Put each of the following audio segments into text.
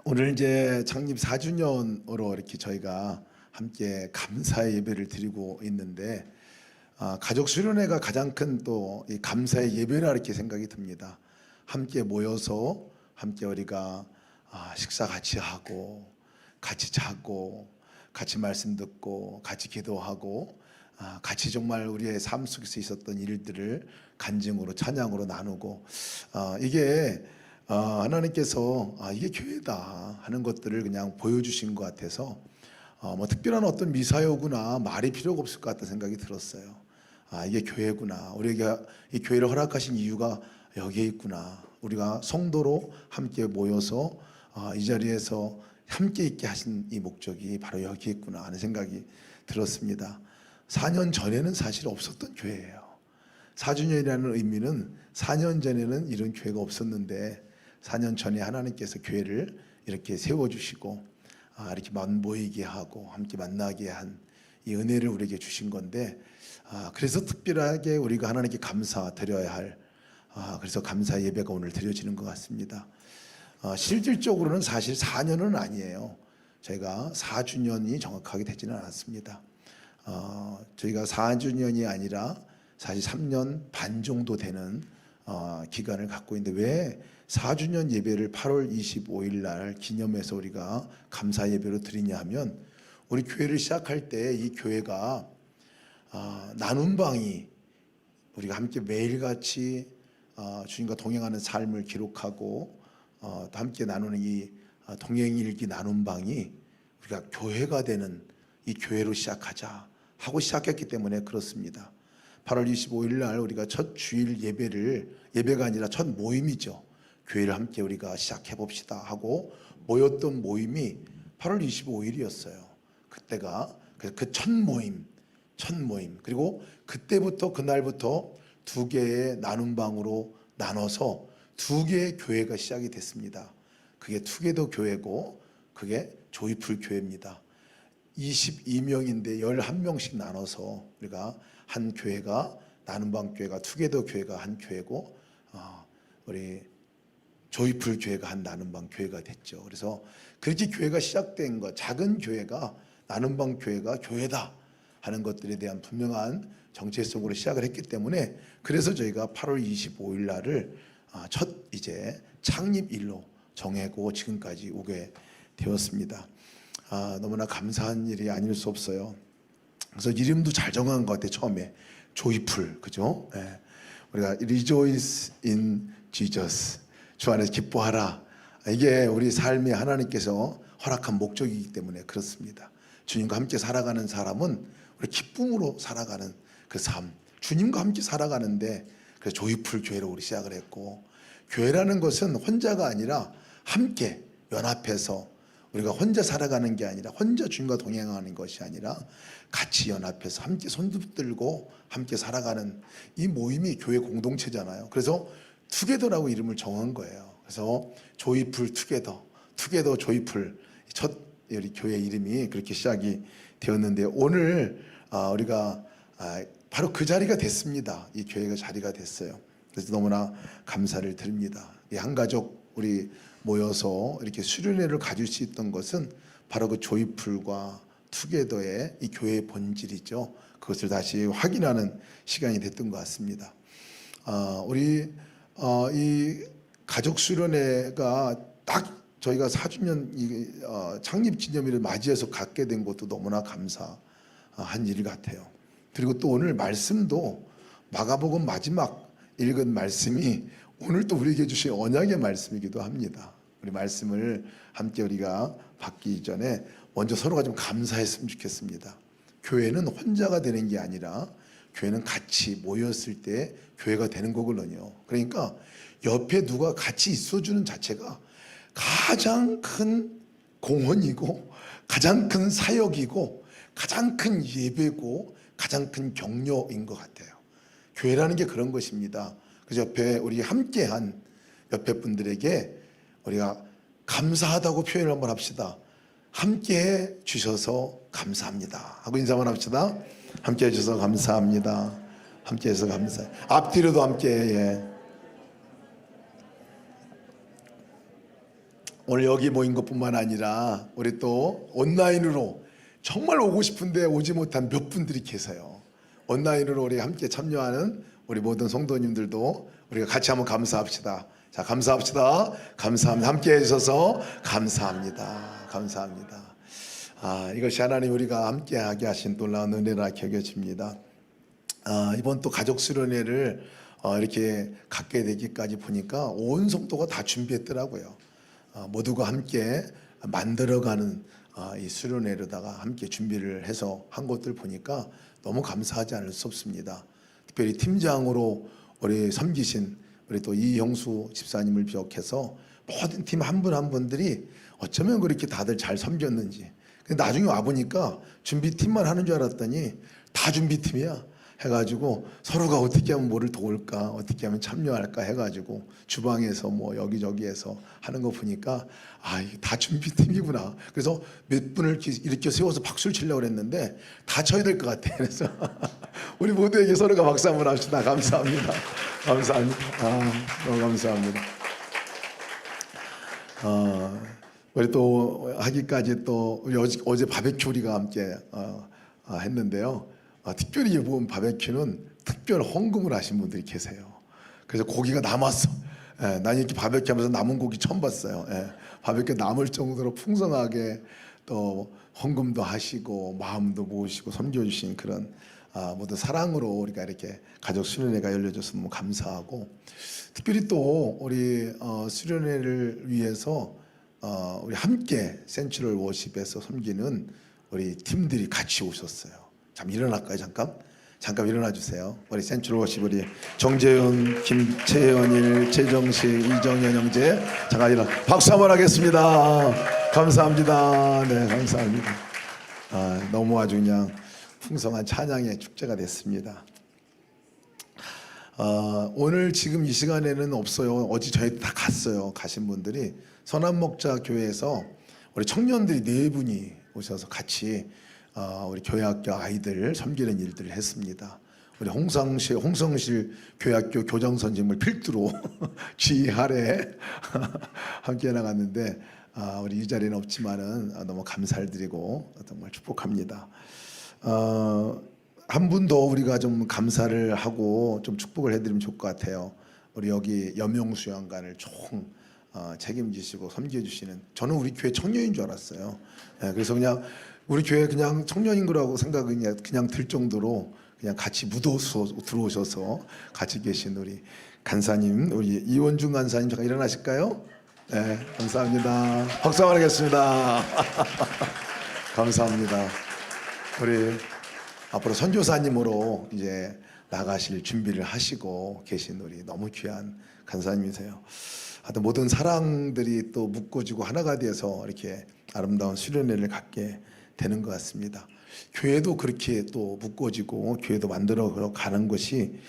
오늘 이제 창립 4주년으로 이렇게 저희가 함께 감사의 예배를 드리고 있는데, 가족 수련회가 가장 큰 또 이 감사의 예배라 이렇게 생각이 듭니다. 함께 모여서 함께 우리가 식사 같이 하고 같이 자고 같이 말씀 듣고 같이 기도하고 같이 정말 우리의 삶 속에서 있었던 일들을 간증으로 찬양으로 나누고, 이게 하나님께서 이게 교회다 하는 것들을 그냥 보여주신 것 같아서 뭐 특별한 어떤 미사여구나 말이 필요가 없을 것 같다는 생각이 들었어요. 이게 교회구나. 우리가 이 교회를 허락하신 이유가 여기에 있구나. 우리가 성도로 함께 모여서 이 자리에서 함께 있게 하신 이 목적이 바로 여기에 있구나 하는 생각이 들었습니다. 4년 전에는 사실 없었던 교회예요. 4주년이라는 의미는 4년 전에는 이런 교회가 없었는데 4년 전에 하나님께서 교회를 이렇게 세워주시고 이렇게 모이게 하고 함께 만나게 한 이 은혜를 우리에게 주신 건데, 그래서 특별하게 우리가 하나님께 감사드려야 할, 그래서 감사 예배가 오늘 드려지는 것 같습니다. 실질적으로는 사실 4년은 아니에요. 저희가 4주년이 정확하게 되지는 않았습니다. 저희가 4주년이 아니라 사실 3년 반 정도 되는 기간을 갖고 있는데, 왜 4주년 예배를 8월 25일 날 기념해서 우리가 감사 예배로 드리냐 하면, 우리 교회를 시작할 때 이 교회가 나눔방이, 우리가 함께 매일같이 주님과 동행하는 삶을 기록하고 또 함께 나누는 이 동행일기 나눔방이 우리가 교회가 되는 이 교회로 시작하자 하고 시작했기 때문에 그렇습니다. 8월 25일 날 우리가 첫 주일 예배가 아니라 첫 모임이죠. 교회를 함께 우리가 시작해 봅시다 하고 모였던 모임이 8월 25일이었어요. 그때가 그 첫 모임, 그리고 그날부터 두 개의 나눔방으로 나눠서 두 개의 교회가 시작이 됐습니다. 그게 투게더 교회고 그게 조이풀 교회입니다. 22명인데 11명씩 나눠서 우리가 한 교회가, 나눔방 교회가, 투게더 교회가 한 교회고, 우리 조이풀 교회가 한 나눔방 교회가 됐죠. 그래서 그렇게 교회가 시작된 것, 작은 교회가, 나눔방 교회가 교회다 하는 것들에 대한 분명한 정체성으로 시작을 했기 때문에, 그래서 저희가 8월 25일 날을 첫 이제 창립일로 정하고 지금까지 오게 되었습니다. 너무나 감사한 일이 아닐 수 없어요. 그래서 이름도 잘 정한 것 같아요. 처음에 조이풀, 그죠? 네. 우리가 Rejoice in Jesus, 주 안에서 기뻐하라. 이게 우리 삶에 하나님께서 허락한 목적이기 때문에 그렇습니다. 주님과 함께 살아가는 사람은 우리 기쁨으로 살아가는 그 삶, 주님과 함께 살아가는데, 그래서 조이풀 교회로 우리 시작을 했고, 교회라는 것은 혼자가 아니라 함께 연합해서, 우리가 혼자 살아가는 게 아니라, 혼자 주님과 동행하는 것이 아니라 같이 연합해서 함께 손붙들고 함께 살아가는 이 모임이 교회 공동체잖아요. 그래서 투게더라고 이름을 정한 거예요. 그래서 조이풀 투게더 조이풀, 첫 우리 교회 이름이 그렇게 시작이 되었는데, 오늘 우리가 바로 그 자리가 됐습니다. 이 교회가 자리가 됐어요. 그래서 너무나 감사를 드립니다. 이 한 가족 우리 모여서 이렇게 수련회를 가질 수 있던 것은 바로 그 조이풀과 투게더의 이 교회의 본질이죠. 그것을 다시 확인하는 시간이 됐던 것 같습니다. 우리 이 가족 수련회가 딱 저희가 4주년 창립 기념일을 맞이해서 갖게 된 것도 너무나 감사한 일 같아요. 그리고 또 오늘 말씀도 마가복음 마지막 읽은 말씀이 오늘 또 우리에게 주신 언약의 말씀이기도 합니다. 우리 말씀을 함께 우리가 받기 전에 먼저 서로가 좀 감사했으면 좋겠습니다. 교회는 혼자가 되는 게 아니라 교회는 같이 모였을 때 교회가 되는 거거든요. 그러니까 옆에 누가 같이 있어주는 자체가 가장 큰 공헌이고, 가장 큰 사역이고, 가장 큰 예배고, 가장 큰 격려인 것 같아요. 교회라는 게 그런 것입니다. 그래서 옆에 우리 함께한 옆에 분들에게 우리가 감사하다고 표현을 한번 합시다. 함께해 주셔서 감사합니다 하고 인사 한번 합시다. 함께해 주셔서 감사합니다. 함께해 주셔서 감사해요. 앞뒤로도 함께해. 오늘 여기 모인 것뿐만 아니라 우리 또 온라인으로 정말 오고 싶은데 오지 못한 몇 분들이 계세요. 온라인으로 우리 함께 참여하는 우리 모든 성도님들도 우리가 같이 한번 감사합시다. 자, 감사합시다. 감사합니다. 함께 해주셔서 감사합니다. 감사합니다. 이것이 하나님 우리가 함께하게 하신 놀라운 은혜라 여겨집니다. 이번 또 가족 수련회를 이렇게 갖게 되기까지 보니까 온 성도가 다 준비했더라고요. 모두가 함께 만들어가는 이 수련회로다가 함께 준비를 해서 한 것들 보니까 너무 감사하지 않을 수 없습니다. 특별히 팀장으로 우리 섬기신 우리 또 이형수 집사님을 비롯해서 모든 팀 한 분 한 분들이 어쩌면 그렇게 다들 잘 섬겼는지. 근데 나중에 와 보니까 준비팀만 하는 줄 알았더니 다 준비팀이야. 해가지고 서로가 어떻게 하면 뭐를 도울까, 어떻게 하면 참여할까 해가지고 주방에서 뭐 여기저기에서 하는 거 보니까 이게 다 준비팀이구나. 그래서 몇 분을 이렇게 세워서 박수를 치려고 그랬는데 다 쳐야 될 것 같아. 그래서 우리 모두에게 서로가 박수 한번 합시다. 감사합니다. 감사합니다. 너무 감사합니다. 우리 또 하기까지 또 우리 어제 바베큐 우리가 함께 했는데요. 특별히 이번 바베큐는 특별 헌금을 하신 분들이 계세요. 그래서 고기가 남았어. 난 이렇게 바베큐 하면서 남은 고기 처음 봤어요. 바베큐 남을 정도로 풍성하게 또 헌금도 하시고 마음도 모으시고 섬겨주신 그런 모든 사랑으로 우리가 이렇게 가족 수련회가 열려줘서 너무 감사하고, 특별히 또 우리 수련회를 위해서 우리 함께 센츄럴 워십에서 섬기는 우리 팀들이 같이 오셨어요. 일어날까요? 잠깐 일어나 주세요. 우리 센츄럴 워십 우리 정재윤, 김채연일, 최정식, 이정현 형제 잠깐 일어나 박수 한번 하겠습니다. 감사합니다. 네, 감사합니다. 너무 아주 그냥 풍성한 찬양의 축제가 됐습니다. 오늘 지금 이 시간에는 없어요. 어제 저희 다 갔어요. 가신 분들이 선한목자 교회에서 우리 청년들이 4분이 오셔서 같이 우리 교회학교 아이들 섬기는 일들을 했습니다. 우리 홍성실 교회학교 교장 선생님을 필두로 지휘하래 함께 나갔는데 우리 이 자리는 없지만은 너무 감사를 드리고 정말 축복합니다. 한 분 더 우리가 좀 감사를 하고 좀 축복을 해드리면 좋을 것 같아요. 우리 여기 염용수양관을 총 책임지시고 섬겨주시는, 저는 우리 교회 청년인 줄 알았어요. 그래서 그냥 우리 교회 그냥 청년인 거라고 생각이 그냥 들 정도로 그냥 같이 묻어서 들어오셔서 같이 계신 우리 간사님, 우리 이원중 간사님 잠깐 일어나실까요? 네, 감사합니다. 박수 한번 하겠습니다. 감사합니다. 우리 앞으로 선교사님으로 이제 나가실 준비를 하시고 계신 우리 너무 귀한 간사님이세요. 하여튼 모든 사랑들이 또 묶어지고 하나가 되어서 이렇게 아름다운 수련회를 갖게 되는 것 같습니다. 교회도 그렇게 또 묶어지고 교회도 만들어 가는 것이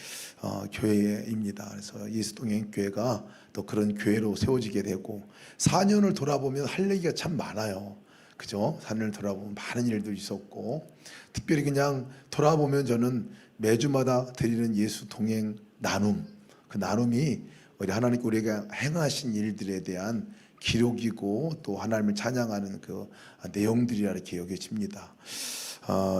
교회입니다. 그래서 예수동행교회가 또 그런 교회로 세워지게 되고, 4년을 돌아보면 할 얘기가 참 많아요. 그죠? 4년을 돌아보면 많은 일도 있었고, 특별히 그냥 돌아보면 저는 매주마다 드리는 예수 동행 나눔, 그 나눔이 우리 하나님께 우리가 행하신 일들에 대한 기록이고 또 하나님을 찬양하는 그 내용들이라 이렇게 여겨집니다.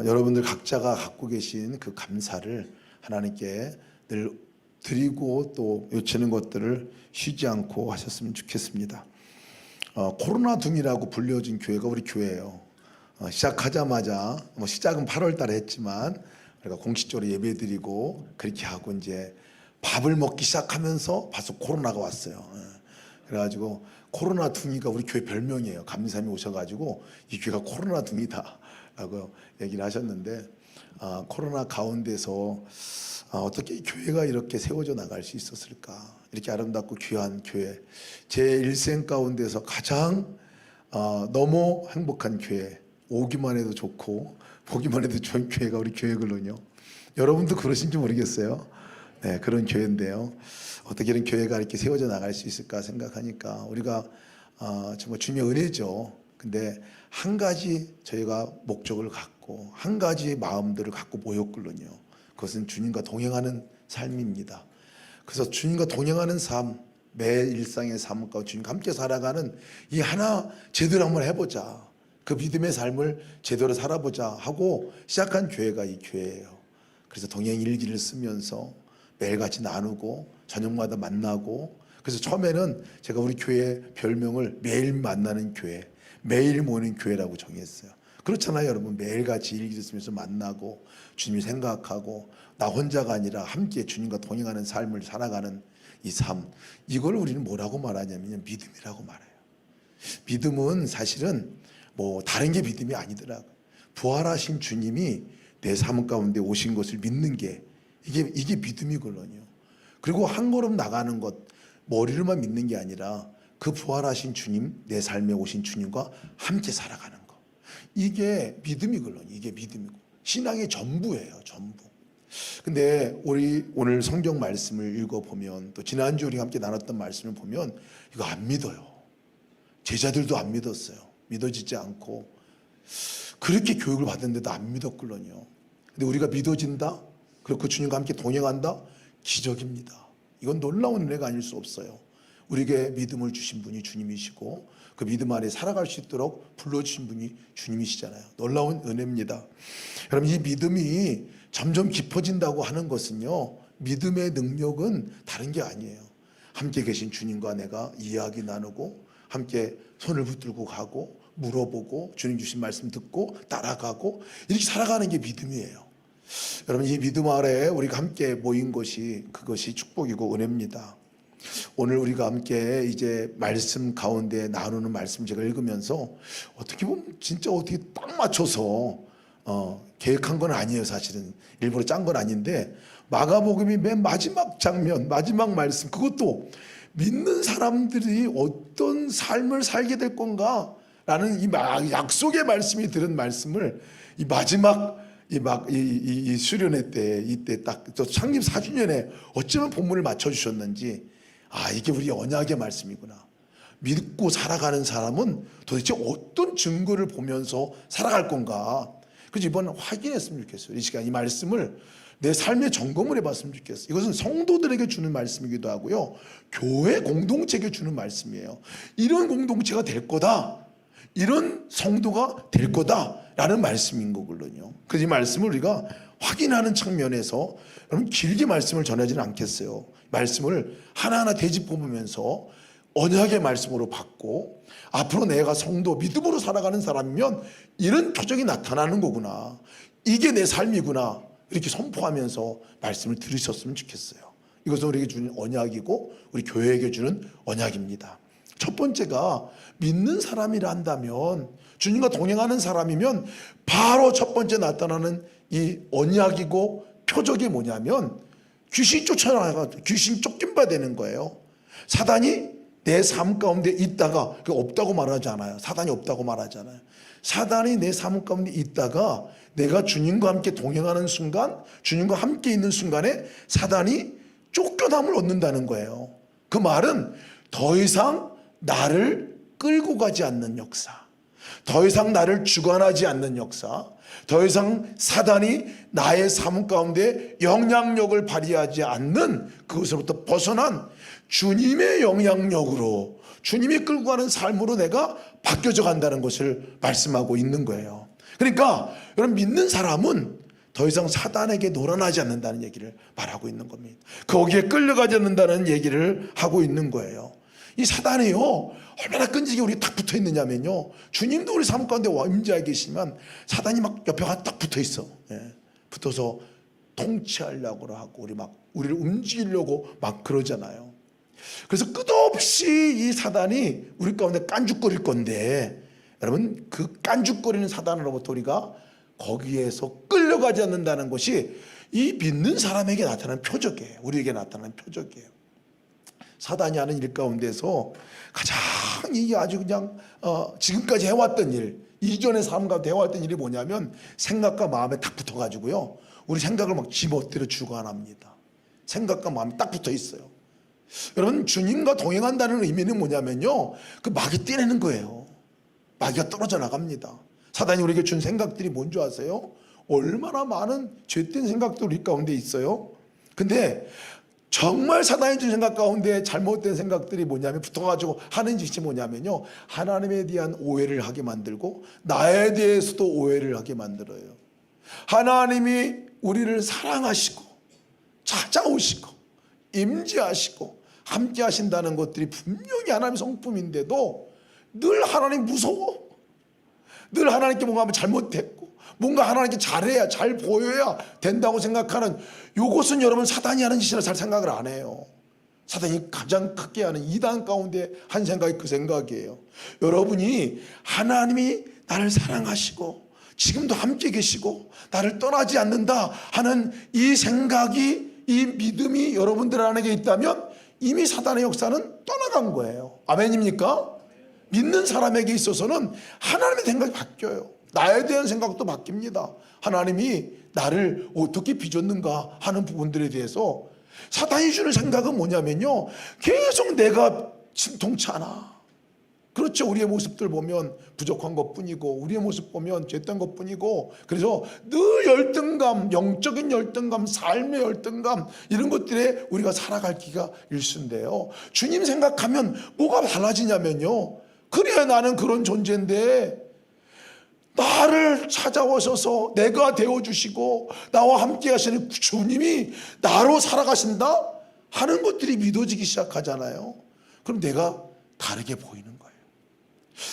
여러분들 각자가 갖고 계신 그 감사를 하나님께 늘 드리고 또 요치는 것들을 쉬지 않고 하셨으면 좋겠습니다. 코로나 둥이라고 불려진 교회가 우리 교회예요. 시작하자마자 시작은 8월 달에 했지만 우리가 공식적으로 예배드리고 그렇게 하고 이제 밥을 먹기 시작하면서 벌써 코로나가 왔어요. 그래가지고 코로나 둥이가 우리 교회 별명이에요. 감사님이 오셔가지고 이 교회가 코로나 둥이다라고 얘기를 하셨는데, 코로나 가운데서 어떻게 교회가 이렇게 세워져 나갈 수 있었을까? 이렇게 아름답고 귀한 교회, 제 일생 가운데서 가장 너무 행복한 교회, 오기만 해도 좋고 보기만 해도 좋은 교회가 우리 교회거든요. 여러분도 그러신지 모르겠어요. 네, 그런 교회인데요. 어떻게 이런 교회가 이렇게 세워져 나갈 수 있을까 생각하니까 우리가 정말 주님의 은혜죠. 근데 한 가지 저희가 목적을 갖고 한 가지 마음들을 갖고 모였거든요. 그것은 주님과 동행하는 삶입니다. 그래서 주님과 동행하는 삶, 매 일상의 삶 가운데 주님과 함께 살아가는 이 하나 제대로 한번 해보자. 그 믿음의 삶을 제대로 살아보자 하고 시작한 교회가 이 교회예요. 그래서 동행 일기를 쓰면서 매일같이 나누고 저녁마다 만나고, 그래서 처음에는 제가 우리 교회 별명을 매일 만나는 교회, 매일 모이는 교회라고 정했어요. 그렇잖아요, 여러분. 매일같이 일기를 쓰면서 만나고 주님을 생각하고 나 혼자가 아니라 함께 주님과 동행하는 삶을 살아가는 이 삶, 이걸 우리는 뭐라고 말하냐면 믿음이라고 말해요. 믿음은 사실은 뭐 다른 게 믿음이 아니더라고요. 부활하신 주님이 내 삶 가운데 오신 것을 믿는 게 이게 믿음이거든요. 그리고 한 걸음 나가는 것, 머리로만 믿는 게 아니라 그 부활하신 주님, 내 삶에 오신 주님과 함께 살아가는 것, 이게 믿음이거든요. 이게 믿음이고 신앙의 전부예요, 전부. 근데 우리 오늘 성경 말씀을 읽어보면, 또 지난주 우리 함께 나눴던 말씀을 보면 이거 안 믿어요. 제자들도 안 믿었어요. 믿어지지 않고 그렇게 교육을 받았는데도 안 믿었거든요. 근데 우리가 믿어진다, 그리고 주님과 함께 동행한다, 기적입니다. 이건 놀라운 은혜가 아닐 수 없어요. 우리에게 믿음을 주신 분이 주님이시고 그 믿음 안에 살아갈 수 있도록 불러주신 분이 주님이시잖아요. 놀라운 은혜입니다. 여러분, 이 믿음이 점점 깊어진다고 하는 것은요, 믿음의 능력은 다른 게 아니에요. 함께 계신 주님과 내가 이야기 나누고 함께 손을 붙들고 가고 물어보고 주님 주신 말씀 듣고 따라가고 이렇게 살아가는 게 믿음이에요. 여러분, 이 믿음 아래에 우리가 함께 모인 것이, 그것이 축복이고 은혜입니다. 오늘 우리가 함께 이제 말씀 가운데 나누는 말씀 제가 읽으면서 어떻게 보면 진짜 어떻게 딱 맞춰서 계획한 건 아니에요. 사실은 일부러 짠 건 아닌데, 마가복음이 맨 마지막 장면, 마지막 말씀, 그것도 믿는 사람들이 어떤 삶을 살게 될 건가 라는 이 약속의 말씀이 들은 말씀을 이 마지막 이 수련회 때, 이때 딱 또 창립 4주년에 어쩌면 본문을 맞춰주셨는지, 이게 우리 언약의 말씀이구나. 믿고 살아가는 사람은 도대체 어떤 증거를 보면서 살아갈 건가. 그래서 이번에 확인했으면 좋겠어요. 이 시간 이 말씀을 내 삶에 점검을 해봤으면 좋겠어요. 이것은 성도들에게 주는 말씀이기도 하고요, 교회 공동체에게 주는 말씀이에요. 이런 공동체가 될 거다, 이런 성도가 될 거다라는 말씀인 거거든요. 그래서 이 말씀을 우리가 확인하는 측면에서 여러분 길게 말씀을 전하지는 않겠어요. 말씀을 하나하나 되짚어보면서 언약의 말씀으로 받고, 앞으로 내가 성도 믿음으로 살아가는 사람이면 이런 표정이 나타나는 거구나, 이게 내 삶이구나, 이렇게 선포하면서 말씀을 들으셨으면 좋겠어요. 이것은 우리에게 주는 언약이고 우리 교회에게 주는 언약입니다. 첫 번째가 믿는 사람이라 한다면, 주님과 동행하는 사람이면 바로 첫 번째 나타나는 이 언약이고 표적이 뭐냐면, 귀신이 쫓아나가, 귀신 쫓긴 바 되는 거예요. 사단이 내 삶 가운데 있다가, 없다고 말하지 않아요. 사단이 없다고 말하잖아요. 사단이 내 삶 가운데 있다가 내가 주님과 함께 동행하는 순간, 주님과 함께 있는 순간에 사단이 쫓겨남을 얻는다는 거예요. 그 말은 더 이상 나를 끌고 가지 않는 역사, 더 이상 나를 주관하지 않는 역사, 더 이상 사단이 나의 삶 가운데 영향력을 발휘하지 않는, 그것으로부터 벗어난 주님의 영향력으로, 주님이 끌고 가는 삶으로 내가 바뀌어져 간다는 것을 말씀하고 있는 거예요. 그러니까 여러분, 믿는 사람은 더 이상 사단에게 놀아나지 않는다는 얘기를 말하고 있는 겁니다. 거기에 끌려가지 않는다는 얘기를 하고 있는 거예요. 이 사단이요, 얼마나 끈질기게 우리 딱 붙어 있느냐면요, 주님도 우리 삶 가운데 임재하고 계시지만 사단이 막 옆에 딱 붙어 있어. 붙어서 통치하려고 하고 우리를 움직이려고 막 그러잖아요. 그래서 끝없이 이 사단이 우리 가운데 깐죽거릴 건데, 여러분, 그 깐죽거리는 사단으로부터 우리가 거기에서 끌려가지 않는다는 것이 이 믿는 사람에게 나타나는 표적이에요. 우리에게 나타나는 표적이에요. 사단이 하는 일 가운데서 가장 이게 아주 그냥 지금까지 해왔던 일, 이전의 삶 가운데 해왔던 일이 뭐냐면, 생각과 마음에 딱 붙어가지고요, 우리 생각을 막 집어엎드려 주관합니다. 생각과 마음이 딱 붙어 있어요. 여러분, 주님과 동행한다는 의미는 뭐냐면요, 그 마귀 떼내는 거예요. 마귀가 떨어져 나갑니다. 사단이 우리에게 준 생각들이 뭔지 아세요? 얼마나 많은 죄된 생각도 우리 가운데 있어요. 근데 정말 사단이 준 생각 가운데 잘못된 생각들이 뭐냐면 붙어가지고 하는 짓이 뭐냐면요, 하나님에 대한 오해를 하게 만들고 나에 대해서도 오해를 하게 만들어요. 하나님이 우리를 사랑하시고 찾아오시고 임재하시고 함께 하신다는 것들이 분명히 하나님의 성품인데도 늘 하나님 무서워, 늘 하나님께 뭔가 잘못했고 뭔가 하나님께 잘해야, 잘 보여야 된다고 생각하는, 이것은 여러분 사단이 하는 짓이라 잘 생각을 안 해요. 사단이 가장 크게 하는 이단 가운데 한 생각이 그 생각이에요. 여러분이 하나님이 나를 사랑하시고 지금도 함께 계시고 나를 떠나지 않는다 하는 이 생각이, 이 믿음이 여러분들 안에 있다면 이미 사단의 역사는 떠나간 거예요. 아멘입니까? 믿는 사람에게 있어서는 하나님의 생각이 바뀌어요. 나에 대한 생각도 바뀝니다. 하나님이 나를 어떻게 빚었는가 하는 부분들에 대해서 사단이 주는 생각은 뭐냐면요, 계속 내가 심통치 않아. 그렇죠. 우리의 모습들 보면 부족한 것뿐이고 우리의 모습 보면 죄된 것뿐이고, 그래서 늘 열등감, 영적인 열등감, 삶의 열등감, 이런 것들에 우리가 살아갈 기가 일수인데요, 주님 생각하면 뭐가 달라지냐면요, 그래야 나는 그런 존재인데 나를 찾아오셔서 내가 되어주시고 나와 함께 하시는 주님이 나로 살아가신다 하는 것들이 믿어지기 시작하잖아요. 그럼 내가 다르게 보이는 거예요.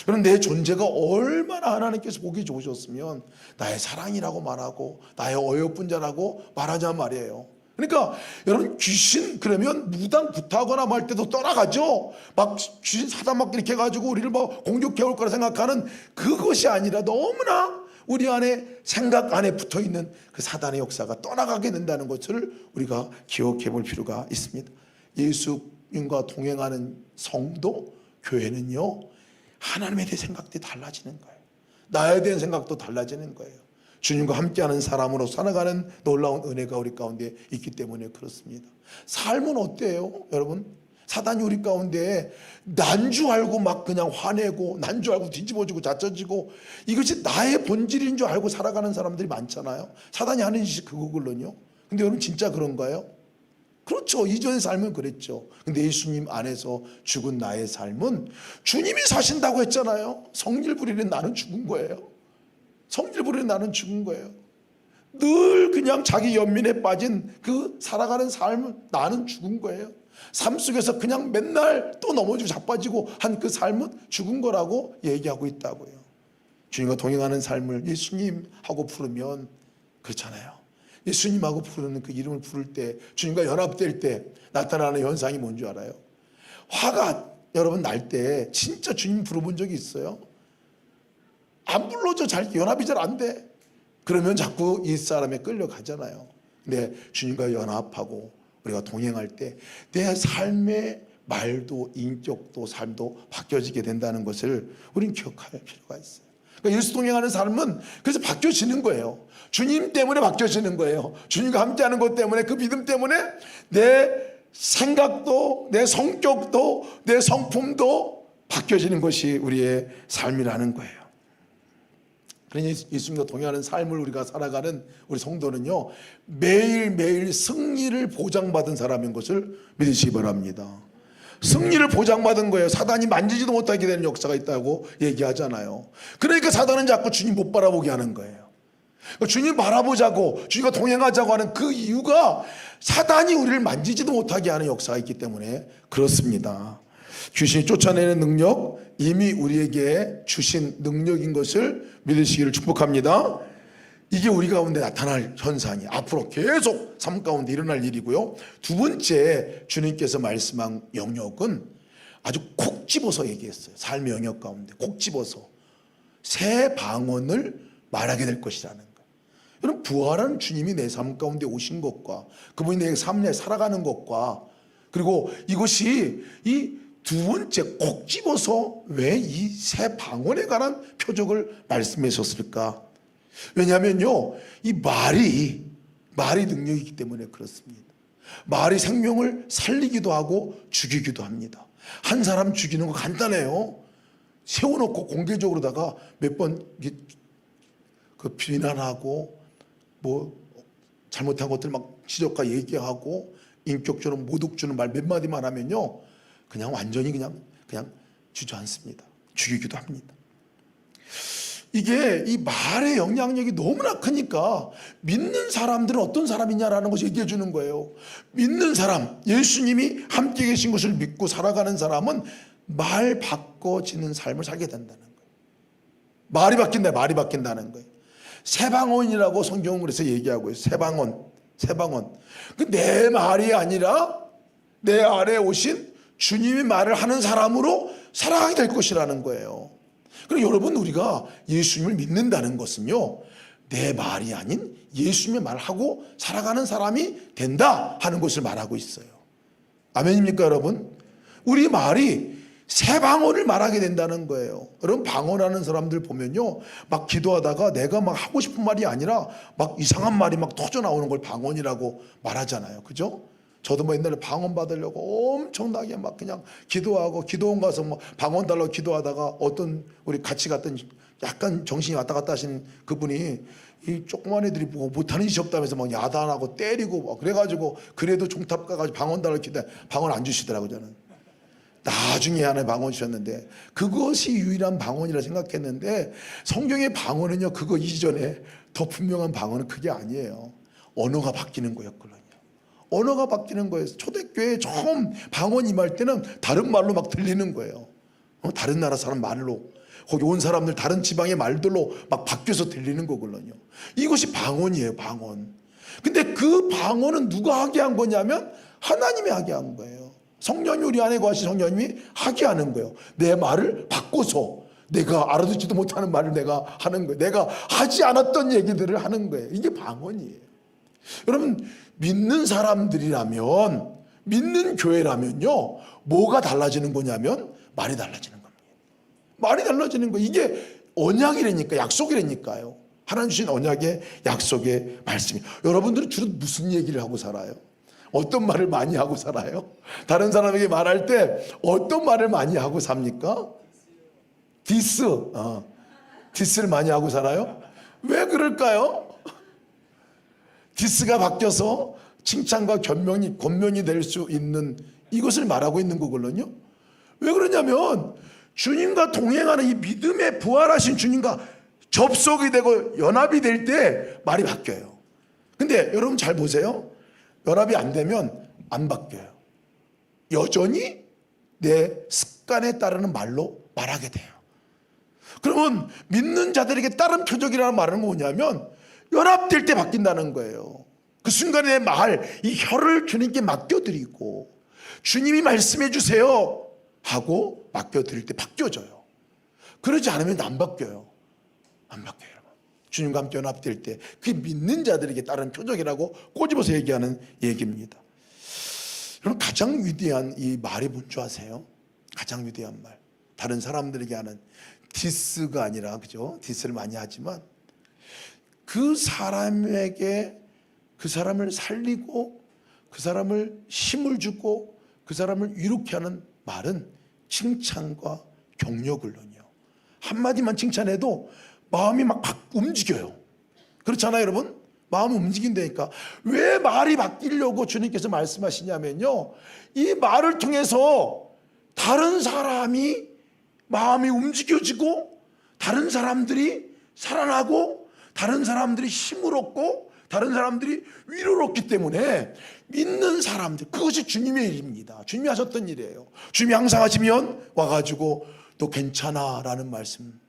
그럼 내 존재가 얼마나 하나님께서 보기 좋으셨으면 나의 사랑이라고 말하고 나의 어여쁜 자라고 말하자 말이에요. 그러니까 여러분, 귀신 그러면 무당 구타하거나 말 때도 떠나가죠. 막 귀신 사단 막 이렇게 해가지고 우리를 뭐 공격해 올 거라 생각하는 그것이 아니라 너무나 우리 안에 생각 안에 붙어있는 그 사단의 역사가 떠나가게 된다는 것을 우리가 기억해 볼 필요가 있습니다. 예수님과 동행하는 성도, 교회는요, 하나님에 대한 생각들이 달라지는 거예요. 나에 대한 생각도 달라지는 거예요. 주님과 함께하는 사람으로 살아가는 놀라운 은혜가 우리 가운데 있기 때문에 그렇습니다. 삶은 어때요, 여러분? 사단이 우리 가운데 난 줄 알고 막 그냥 화내고 난 줄 알고 뒤집어지고 자쳐지고 이것이 나의 본질인 줄 알고 살아가는 사람들이 많잖아요. 사단이 하는 짓이 그거거든요. 근데 여러분, 진짜 그런가요? 그렇죠. 이전의 삶은 그랬죠. 근데 예수님 안에서 죽은 나의 삶은 주님이 사신다고 했잖아요. 성질 부리는 나는 죽은 거예요. 성질 부리는 나는 죽은 거예요. 늘 그냥 자기 연민에 빠진 그 살아가는 삶은 나는 죽은 거예요. 삶 속에서 그냥 맨날 또 넘어지고 자빠지고 한 그 삶은 죽은 거라고 얘기하고 있다고요. 주님과 동행하는 삶을 예수님하고 부르면 그렇잖아요. 예수님하고 부르는 그 이름을 부를 때, 주님과 연합될 때 나타나는 현상이 뭔지 알아요? 화가 여러분 날 때 진짜 주님 부르본 적이 있어요? 안 불러줘. 잘 연합이 잘 안 돼. 그러면 자꾸 이 사람에 끌려가잖아요. 근데 주님과 연합하고 우리가 동행할 때 내 삶의 말도 인격도 삶도 바뀌어지게 된다는 것을 우리는 기억할 필요가 있어요. 그러니까 예수 동행하는 삶은 그래서 바뀌어지는 거예요. 주님 때문에 바뀌어지는 거예요. 주님과 함께하는 것 때문에, 그 믿음 때문에 내 생각도 내 성격도 내 성품도 바뀌어지는 것이 우리의 삶이라는 거예요. 그러니 예수님과 동행하는 삶을 우리가 살아가는 우리 성도는요, 매일매일 승리를 보장받은 사람인 것을 믿으시기 바랍니다. 승리를 보장받은 거예요. 사단이 만지지도 못하게 되는 역사가 있다고 얘기하잖아요. 그러니까 사단은 자꾸 주님 못 바라보게 하는 거예요. 주님 바라보자고, 주님과 동행하자고 하는 그 이유가 사단이 우리를 만지지도 못하게 하는 역사가 있기 때문에 그렇습니다. 귀신이 쫓아내는 능력, 이미 우리에게 주신 능력인 것을 믿으시기를 축복합니다. 이게 우리 가운데 나타날 현상이 앞으로 계속 삶 가운데 일어날 일이고요. 두 번째, 주님께서 말씀한 영역은 아주 콕 집어서 얘기했어요. 삶의 영역 가운데 콕 집어서 새 방언을 말하게 될 것이라는 거예요. 여러분, 부활한 주님이 내 삶 가운데 오신 것과 그분이 내 삶 내에 살아가는 것과, 그리고 이것이 이 두 번째 콕 집어서 왜 이 새 방언에 관한 표적을 말씀하셨을까? 왜냐하면요, 이 말이 능력이기 때문에 그렇습니다. 말이 생명을 살리기도 하고 죽이기도 합니다. 한 사람 죽이는 거 간단해요. 세워놓고 공개적으로다가 몇 번 그 비난하고 뭐 잘못한 것들 막 지적과 얘기하고 인격주는 모독주는 말 몇 마디만 하면요, 그냥 완전히 그냥 주저앉습니다. 죽이기도 합니다. 이게 이 말의 영향력이 너무나 크니까 믿는 사람들은 어떤 사람이냐라는 것을 얘기해 주는 거예요. 믿는 사람, 예수님이 함께 계신 것을 믿고 살아가는 사람은 말 바꿔지는 삶을 살게 된다는 거예요. 말이 바뀐다, 말이 바뀐다는 거예요. 새방언이라고 성경은 그래서 얘기하고 있어요. 새방언. 그 내 말이 아니라 내 아래에 오신 주님의 말을 하는 사람으로 살아가게 될 것이라는 거예요. 그럼 여러분, 우리가 예수님을 믿는다는 것은요, 내 말이 아닌 예수님의 말을 하고 살아가는 사람이 된다 하는 것을 말하고 있어요. 아멘입니까 여러분? 우리 말이 새 방언을 말하게 된다는 거예요. 여러분, 방언하는 사람들 보면요, 막 기도하다가 내가 막 하고 싶은 말이 아니라 막 이상한 말이 막 터져 나오는 걸 방언이라고 말하잖아요. 그죠? 저도 뭐 옛날에 방언 받으려고 엄청나게 막 그냥 기도하고, 기도원 가서 뭐 방언 달라고 기도하다가 어떤 우리 같이 갔던 약간 정신이 왔다 갔다 하신 그분이 이 조그만 애들이 뭐 못하는 짓이 없다면서 막 야단하고 때리고 막 그래가지고, 그래도 종탑 가가지고 방언 달라고 기도해 방언 안 주시더라고요. 저는 나중에 하나의 방언 주셨는데, 그것이 유일한 방언이라 생각했는데, 성경의 방언은요, 그거 이전에 더 분명한 방언은 그게 아니에요. 언어가 바뀌는 거였거든요. 언어가 바뀌는 거예요. 초대교회에 처음 방언 임할 때는 다른 말로 막 들리는 거예요. 다른 나라 사람 말로, 거기 온 사람들 다른 지방의 말들로 막 바뀌어서 들리는 거거든요. 이것이 방언이에요, 방언. 근데 그 방언은 누가 하게 한 거냐면 하나님이 하게 한 거예요. 성령이 우리 안에 거하신 성령님이 하게 하는 거예요. 내 말을 바꿔서 내가 알아듣지도 못하는 말을 내가 하는 거예요. 내가 하지 않았던 얘기들을 하는 거예요. 이게 방언이에요. 여러분, 믿는 사람들이라면, 믿는 교회라면요, 뭐가 달라지는 거냐면 말이 달라지는 겁니다. 말이 달라지는 거예요. 이게 언약이라니까, 약속이라니까요. 하나님 주신 언약의 약속의 말씀이. 여러분들은 주로 무슨 얘기를 하고 살아요? 어떤 말을 많이 하고 살아요? 다른 사람에게 말할 때 어떤 말을 많이 하고 삽니까? 디스를 많이 하고 살아요? 왜 그럴까요? 디스가 바뀌어서 칭찬과 권면이 될 수 있는 이것을 말하고 있는 거거든요. 왜 그러냐면 주님과 동행하는 이 믿음의 부활하신 주님과 접속이 되고 연합이 될 때 말이 바뀌어요. 근데 여러분 잘 보세요. 연합이 안 되면 안 바뀌어요. 여전히 내 습관에 따르는 말로 말하게 돼요. 그러면 믿는 자들에게 다른 표적이라는 말은 뭐냐면 연합될 때 바뀐다는 거예요. 그 순간에 이 혀를 주님께 맡겨드리고 주님이 말씀해 주세요 하고 맡겨드릴 때 바뀌어져요. 그러지 않으면 안 바뀌어요. 안 바뀌어요. 주님과 함께 연합될 때 그 믿는 자들에게 따른 표적이라고 꼬집어서 얘기하는 얘기입니다. 여러분, 가장 위대한 이 말이 뭔지 아세요? 가장 위대한 말, 다른 사람들에게 하는 디스가 아니라, 그죠? 디스를 많이 하지만 그 사람에게, 그 사람을 살리고 그 사람을 힘을 주고 그 사람을 이롭게 하는 말은 칭찬과 격려거든요. 한마디만 칭찬해도 마음이 막 움직여요. 그렇잖아요, 여러분? 마음이 움직인다니까. 왜 말이 바뀌려고 주님께서 말씀하시냐면요, 이 말을 통해서 다른 사람이 마음이 움직여지고 다른 사람들이 살아나고 다른 사람들이 힘을 얻고 다른 사람들이 위로를 얻기 때문에 믿는 사람들, 그것이 주님의 일입니다. 주님이 하셨던 일이에요. 주님이 항상 하시면 와가지고 너 괜찮아 라는 말씀,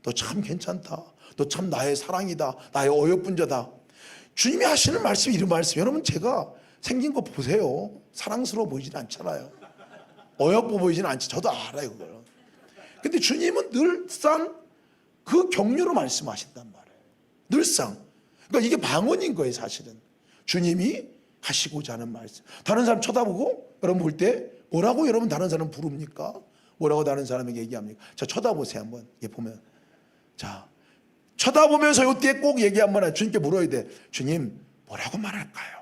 너 참 괜찮다, 너 참 나의 사랑이다, 나의 어여쁜자다. 주님이 하시는 말씀이 이런 말씀. 여러분, 제가 생긴 거 보세요. 사랑스러워 보이진 않잖아요. 어여뻐 보이진 않지. 저도 알아요, 그걸. 근데 주님은 늘상 그 격려로 말씀하신단 말이에요. 늘상. 그러니까 이게 방언인 거예요, 사실은. 주님이 하시고자 하는 말씀. 다른 사람 쳐다보고 여러분 볼 때 뭐라고 여러분 다른 사람 부릅니까? 뭐라고 다른 사람에게 얘기합니까? 자, 쳐다보세요, 한번. 얘 보면. 자, 쳐다보면서 이때 꼭 얘기 한번 해. 주님께 물어야 돼. 주님, 뭐라고 말할까요?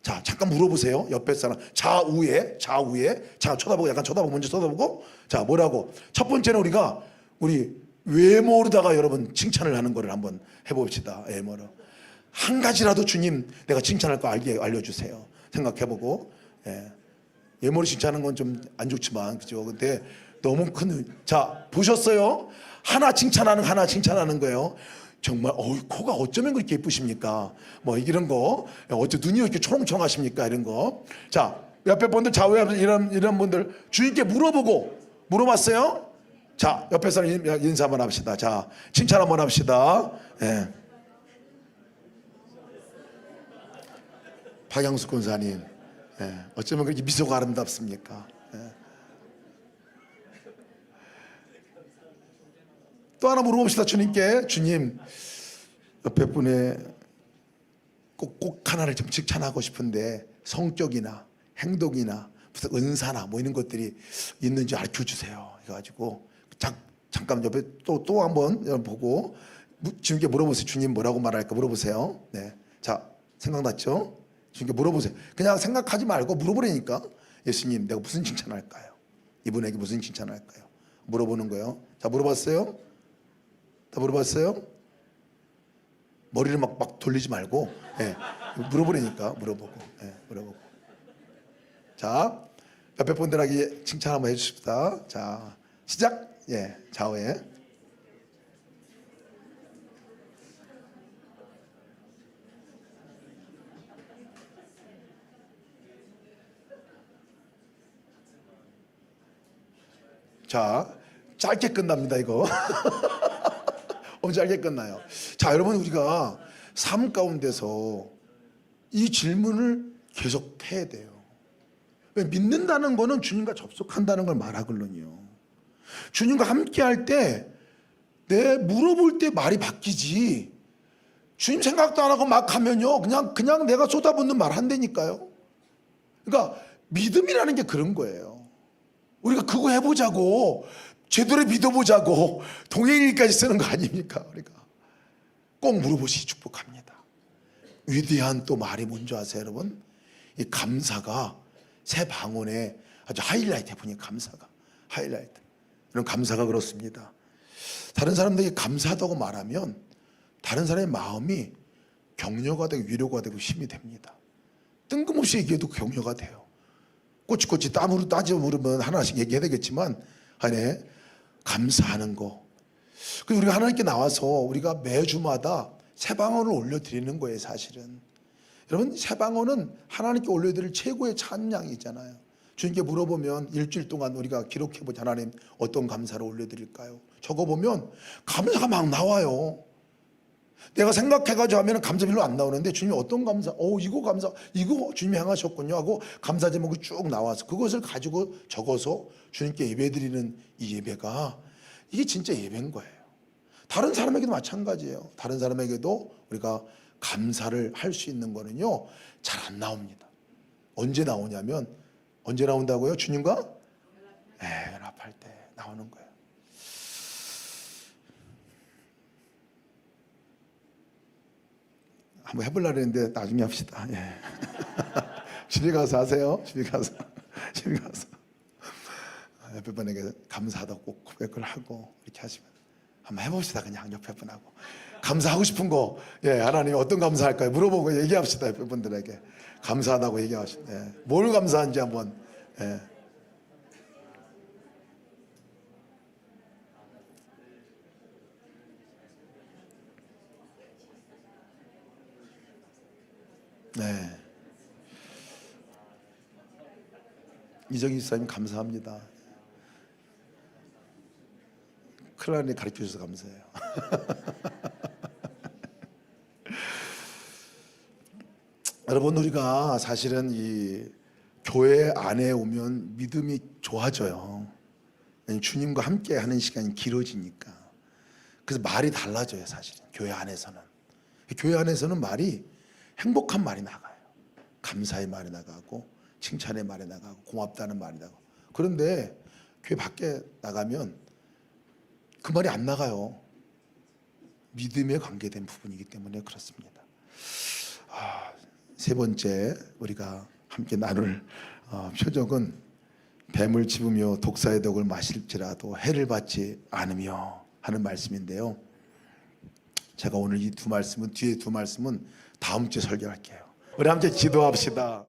자, 잠깐 물어보세요. 옆에 사람. 좌우에. 자, 쳐다보고, 약간 쳐다보고, 먼저 쳐다보고. 자, 뭐라고? 첫 번째는 우리 외모로다가 여러분 칭찬을 하는 거를 한번 해봅시다. 외모로. 한 가지라도 주님, 내가 칭찬할 거 알려주세요. 생각해보고. 예. 예물을 칭찬하는 건 좀 안 좋지만, 그죠? 근데 너무 큰, 자, 보셨어요? 하나 칭찬하는 거예요. 정말, 코가 어쩌면 그렇게 예쁘십니까? 뭐, 이런 거. 어째 눈이 이렇게 초롱초롱하십니까? 이런 거. 자, 옆에 분들, 좌우에 이런 분들, 주님께 물어봤어요? 자, 옆에 사람 인사 한번 합시다. 자, 칭찬 한번 합시다. 예. 박양숙 권사님, 예. 어쩌면 그렇게 미소가 아름답습니까? 예. 또 하나 물어봅시다. 주님께. 주님, 옆에 분의 꼭 하나를 좀 칭찬하고 싶은데 성격이나 행동이나 무슨 은사나 뭐 이런 것들이 있는지 알려 주세요. 해가지고 잠깐 옆에 또 한번 보고 주님께 물어보세요. 주님 뭐라고 말할까 물어보세요. 네, 자, 생각났죠? 주님께 물어보세요. 그냥 생각하지 말고 물어보라니까. 예수님, 내가 무슨 칭찬할까요? 이분에게 무슨 칭찬할까요? 물어보는 거예요. 자, 물어봤어요? 다 물어봤어요? 머리를 막 돌리지 말고, 예, 물어보라니까. 물어보고. 자, 옆에 분들에게 칭찬 한번 해주십시다. 자, 시작. 예, 좌우에. 자, 짧게 끝납니다, 이거. 엄청 짧게 끝나요. 자, 여러분, 우리가 삶 가운데서 이 질문을 계속 해야 돼요. 왜? 믿는다는 거는 주님과 접속한다는 걸 말하거든요. 주님과 함께 할 때 내 물어볼 때 말이 바뀌지. 주님 생각도 안 하고 막 하면요, 그냥 내가 쏟아붓는 말 한다니까요. 그러니까 믿음이라는 게 그런 거예요. 우리가 그거 해보자고, 제대로 믿어보자고 동행일까지 쓰는 거 아닙니까? 우리가 꼭 물어보시기 축복합니다. 위대한 또 말이 뭔지 아세요, 여러분? 이 감사가 새 방언의 아주 하이라이트 보니 감사가 하이라이트. 이런 감사가 그렇습니다. 다른 사람들에게 감사하다고 말하면 다른 사람의 마음이 격려가 되고 위로가 되고 힘이 됩니다. 뜬금없이 얘기해도 격려가 돼요. 꼬치꼬치 땀으로 따져 물으면 하나씩 얘기해야 되겠지만, 아니, 감사하는 거. 그리고 우리가 하나님께 나와서 우리가 매주마다 새 방언을 올려드리는 거예요, 사실은. 여러분, 새 방언은 하나님께 올려드릴 최고의 찬양이잖아요. 주님께 물어보면 일주일 동안 우리가 기록해보자. 하나님, 어떤 감사를 올려드릴까요? 적어보면 감사가 막 나와요. 내가 생각해가지고 하면 감사 별로 안 나오는데, 주님이 어떤 감사, 이거 감사, 이거 주님이 행하셨군요 하고 감사 제목이 쭉 나와서 그것을 가지고 적어서 주님께 예배드리는 이 예배가, 이게 진짜 예배인 거예요. 다른 사람에게도 마찬가지예요. 다른 사람에게도 우리가 감사를 할 수 있는 거는요, 잘 안 나옵니다. 언제 나오냐면, 언제 나온다고요? 주님과 연합할 때 나오는 거예요. 한번 해보려고 했는데 나중에 합시다. 예. 집에 가서 하세요. 집에 가서 옆에 분에게 감사하다고 꼭 고백을 하고 이렇게 하시면 한번 해봅시다. 그냥 옆에 분하고 감사하고 싶은 거, 예, 하나님 어떤 감사할까요? 물어보고 얘기합시다. 옆에 분들에게 감사하다고 얘기하시다. 예. 뭘 감사한지 한번. 예. 네. 이정희 집사님 감사합니다. 클라리넷 가르쳐 주셔서 감사해요. 여러분, 우리가 사실은 이 교회 안에 오면 믿음이 좋아져요. 주님과 함께 하는 시간이 길어지니까. 그래서 말이 달라져요, 사실은. 교회 안에서는. 교회 안에서는 말이 행복한 말이 나가요. 감사의 말이 나가고, 칭찬의 말이 나가고, 고맙다는 말이 나가고. 그런데 교회 밖에 나가면 그 말이 안 나가요. 믿음에 관계된 부분이기 때문에 그렇습니다. 세 번째 우리가 함께 나눌 표적은 뱀을 집으며 독사의 독을 마실지라도 해를 받지 않으며 하는 말씀인데요. 제가 오늘 이 두 말씀은, 뒤에 두 말씀은 다음 주에 설교할게요. 우리 함께 기도합시다.